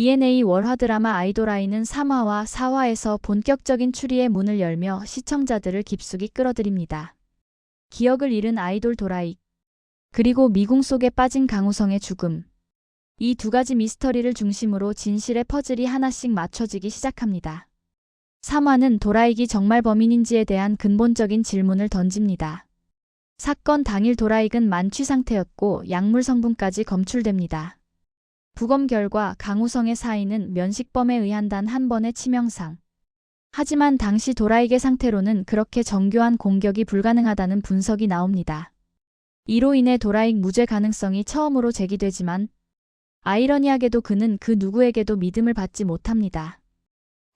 ENA 월화 드라마 아이돌아이는 3화와 4화에서 본격적인 추리의 문을 열며 시청자들을 깊숙이 끌어들입니다. 기억을 잃은 아이돌 도라이, 그리고 미궁 속에 빠진 강우성의 죽음. 이 두 가지 미스터리를 중심으로 진실의 퍼즐이 하나씩 맞춰지기 시작합니다. 3화는 도라익이 정말 범인인지에 대한 근본적인 질문을 던집니다. 사건 당일 도라익은 만취 상태였고 약물 성분까지 검출됩니다. 부검 결과 강우성의 사인은 면식범에 의한 단 한 번의 치명상. 하지만 당시 도라익의 상태로는 그렇게 정교한 공격이 불가능하다는 분석이 나옵니다. 이로 인해 도라익 무죄 가능성이 처음으로 제기되지만 아이러니하게도 그는 그 누구에게도 믿음을 받지 못합니다.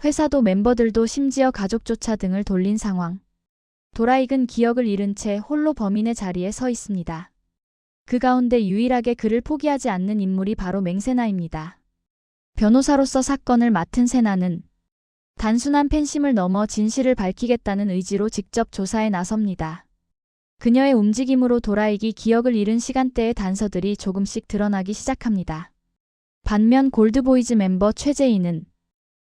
회사도 멤버들도 심지어 가족조차 등을 돌린 상황. 도라익은 기억을 잃은 채 홀로 범인의 자리에 서 있습니다. 그 가운데 유일하게 그를 포기하지 않는 인물이 바로 맹세나입니다. 변호사로서 사건을 맡은 세나는 단순한 팬심을 넘어 진실을 밝히겠다는 의지로 직접 조사에 나섭니다. 그녀의 움직임으로 도라익이 기억을 잃은 시간대의 단서들이 조금씩 드러나기 시작합니다. 반면 골드보이즈 멤버 최재희는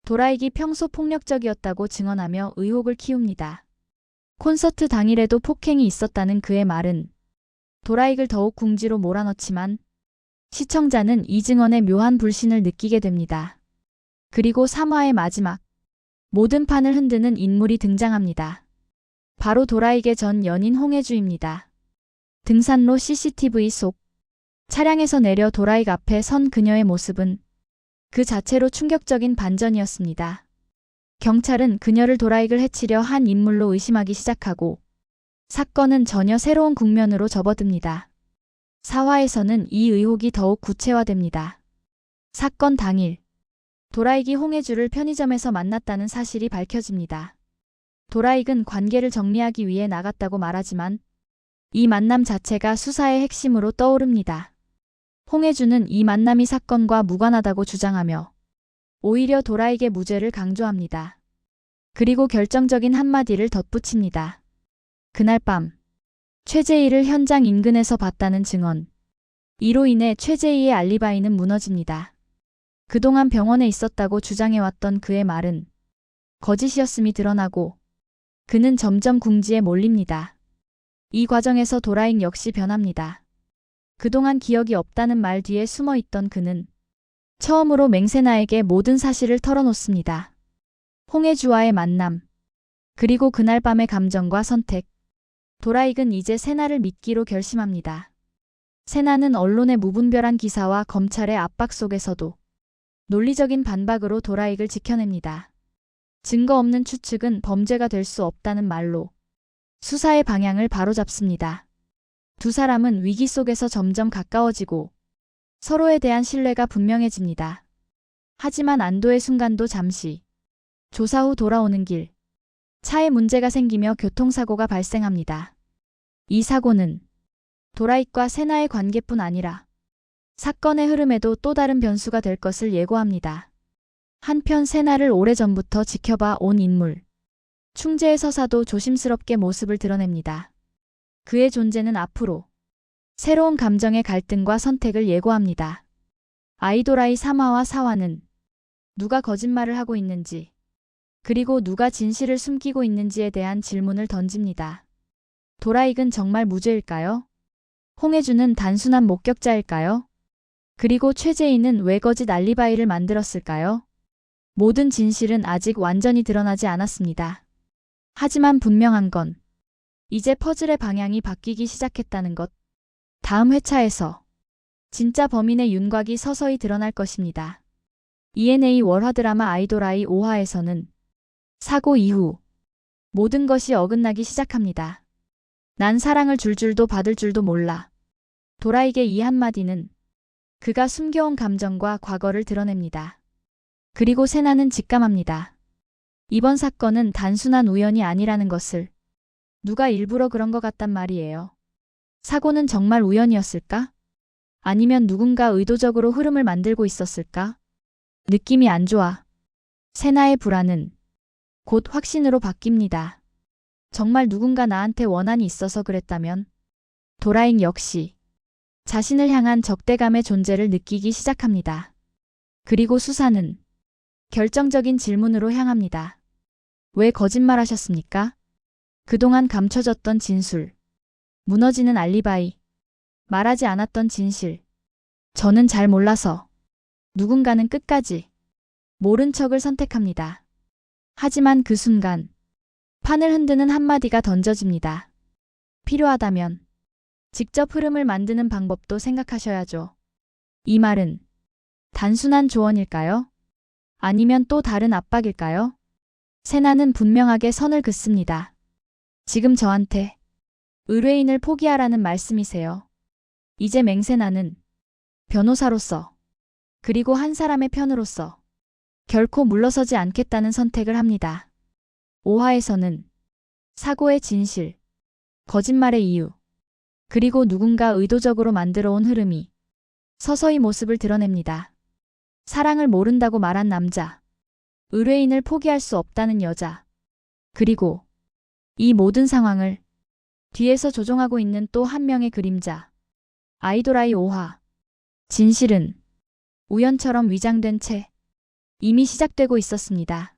도라익이 평소 폭력적이었다고 증언하며 의혹을 키웁니다. 콘서트 당일에도 폭행이 있었다는 그의 말은 도라익을 더욱 궁지로 몰아넣지만 시청자는 이 증언에 묘한 불신을 느끼게 됩니다. 그리고 3화의 마지막, 모든 판을 흔드는 인물이 등장합니다. 바로 도라익의 전 연인 홍혜주입니다. 등산로 CCTV 속 차량에서 내려 도라익 앞에 선 그녀의 모습은 그 자체로 충격적인 반전이었습니다. 경찰은 그녀를 도라익을 해치려 한 인물로 의심하기 시작하고 사건은 전혀 새로운 국면으로 접어듭니다. 4화에서는 이 의혹이 더욱 구체화됩니다. 사건 당일, 도라익이 홍혜주를 편의점에서 만났다는 사실이 밝혀집니다. 도라익은 관계를 정리하기 위해 나갔다고 말하지만 이 만남 자체가 수사의 핵심으로 떠오릅니다. 홍혜주는 이 만남이 사건과 무관하다고 주장하며 오히려 도라익의 무죄를 강조합니다. 그리고 결정적인 한마디를 덧붙입니다. 그날 밤, 최재희를 현장 인근에서 봤다는 증언. 이로 인해 최재희의 알리바이는 무너집니다. 그동안 병원에 있었다고 주장해왔던 그의 말은 거짓이었음이 드러나고 그는 점점 궁지에 몰립니다. 이 과정에서 도라익 역시 변합니다. 그동안 기억이 없다는 말 뒤에 숨어있던 그는 처음으로 맹세나에게 모든 사실을 털어놓습니다. 홍혜주와의 만남, 그리고 그날 밤의 감정과 선택. 도라익은 이제 세나를 믿기로 결심합니다. 세나는 언론의 무분별한 기사와 검찰의 압박 속에서도 논리적인 반박으로 도라익을 지켜냅니다. 증거 없는 추측은 범죄가 될 수 없다는 말로 수사의 방향을 바로잡습니다. 두 사람은 위기 속에서 점점 가까워지고 서로에 대한 신뢰가 분명해집니다. 하지만 안도의 순간도 잠시. 조사 후 돌아오는 길. 차에 문제가 생기며 교통사고가 발생합니다. 이 사고는 도라익과 세나의 관계뿐 아니라 사건의 흐름에도 또 다른 변수가 될 것을 예고합니다. 한편 세나를 오래전부터 지켜봐 온 인물. 충재의 서사도 조심스럽게 모습을 드러냅니다. 그의 존재는 앞으로 새로운 감정의 갈등과 선택을 예고합니다. 아이돌아이 3화와 4화는 누가 거짓말을 하고 있는지, 그리고 누가 진실을 숨기고 있는지에 대한 질문을 던집니다. 도라익은 정말 무죄일까요? 홍혜주는 단순한 목격자일까요? 그리고 최재희는 왜 거짓 알리바이를 만들었을까요? 모든 진실은 아직 완전히 드러나지 않았습니다. 하지만 분명한 건 이제 퍼즐의 방향이 바뀌기 시작했다는 것. 다음 회차에서 진짜 범인의 윤곽이 서서히 드러날 것입니다. ENA 월화 드라마 아이돌아이 5화에서는 사고 이후 모든 것이 어긋나기 시작합니다. 난 사랑을 줄 줄도 받을 줄도 몰라. 도라익의 이 한마디는 그가 숨겨온 감정과 과거를 드러냅니다. 그리고 세나는 직감합니다. 이번 사건은 단순한 우연이 아니라는 것을. 누가 일부러 그런 것 같단 말이에요. 사고는 정말 우연이었을까? 아니면 누군가 의도적으로 흐름을 만들고 있었을까? 느낌이 안 좋아. 세나의 불안은 곧 확신으로 바뀝니다. 정말 누군가 나한테 원한이 있어서 그랬다면? 도라익 역시 자신을 향한 적대감의 존재를 느끼기 시작합니다. 그리고 수사는 결정적인 질문으로 향합니다. 왜 거짓말하셨습니까? 그동안 감춰졌던 진술, 무너지는 알리바이, 말하지 않았던 진실. 저는 잘 몰라서. 누군가는 끝까지 모른 척을 선택합니다. 하지만 그 순간 판을 흔드는 한마디가 던져집니다. 필요하다면 직접 흐름을 만드는 방법도 생각하셔야죠. 이 말은 단순한 조언일까요? 아니면 또 다른 압박일까요? 세나는 분명하게 선을 긋습니다. 지금 저한테 의뢰인을 포기하라는 말씀이세요. 이제 맹세나는 변호사로서 그리고 한 사람의 편으로서 결코 물러서지 않겠다는 선택을 합니다. 5화에서는 사고의 진실, 거짓말의 이유, 그리고 누군가 의도적으로 만들어 온 흐름이 서서히 모습을 드러냅니다. 사랑을 모른다고 말한 남자, 의뢰인을 포기할 수 없다는 여자, 그리고 이 모든 상황을 뒤에서 조종하고 있는 또 한 명의 그림자. 아이돌아이 5화. 진실은 우연처럼 위장된 채 이미 시작되고 있었습니다.